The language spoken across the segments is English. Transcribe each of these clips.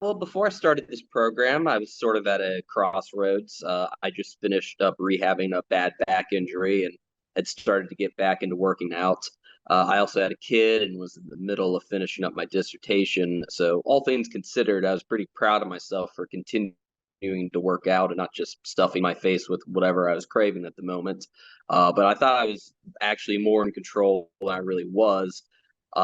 Well, before I started this program, I was sort of at a crossroads. I just finished up rehabbing a bad back injury and had started to get back into working out. I also had a kid and was in the middle of finishing up my dissertation. So, all things considered, I was pretty proud of myself for continuing to work out and not just stuffing my face with whatever I was craving at the moment. But I thought I was actually more in control than I really was.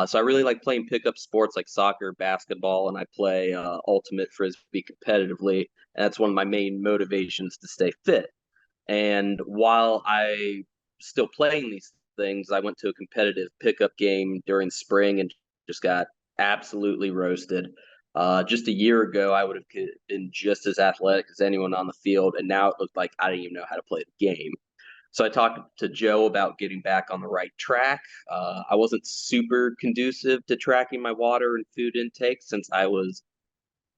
So I really like playing pickup sports like soccer, basketball, and I play ultimate frisbee competitively. And that's one of my main motivations to stay fit. And while I still playing these things, I went to a competitive pickup game during spring and just got absolutely roasted. Just a year ago, I would have been just as athletic as anyone on the field, and now it looked like I didn't even know how to play the game. So I talked to Joe about getting back on the right track. I wasn't super conducive to tracking my water and food intake since I was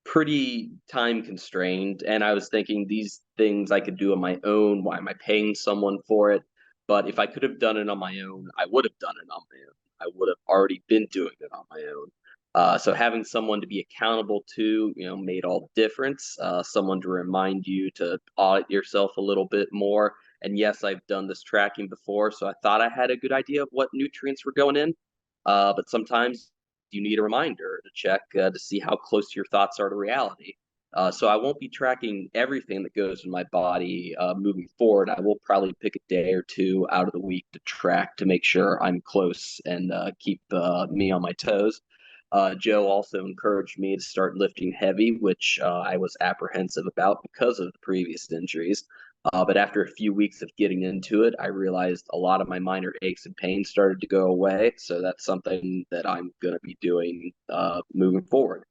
pretty time constrained. And I was thinking these things I could do on my own. Why am I paying someone for it? But if I could have done it on my own, I would have done it on my own. I would have already been doing it on my own. So having someone to be accountable to, made all the difference. Someone to remind you to audit yourself a little bit more. And yes, I've done this tracking before, so I thought I had a good idea of what nutrients were going in. But sometimes you need a reminder to check to see how close your thoughts are to reality. So I won't be tracking everything that goes in my body moving forward. I will probably pick a day or two out of the week to track to make sure I'm close and keep me on my toes. Joe also encouraged me to start lifting heavy, which I was apprehensive about because of the previous injuries. But after a few weeks of getting into it, I realized a lot of my minor aches and pains started to go away. So that's something that I'm going to be doing moving forward.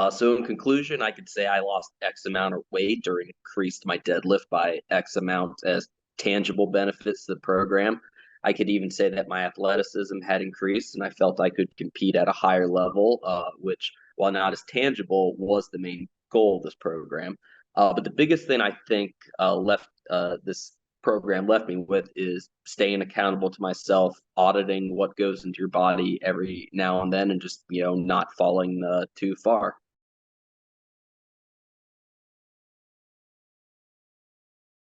So in conclusion, I could say I lost X amount of weight or increased my deadlift by X amount as tangible benefits to the program. I could even say that my athleticism had increased and I felt I could compete at a higher level, which, while not as tangible, was the main goal of this program. But the biggest thing I think left this program left me with is staying accountable to myself, auditing what goes into your body every now and then, and just not falling too far.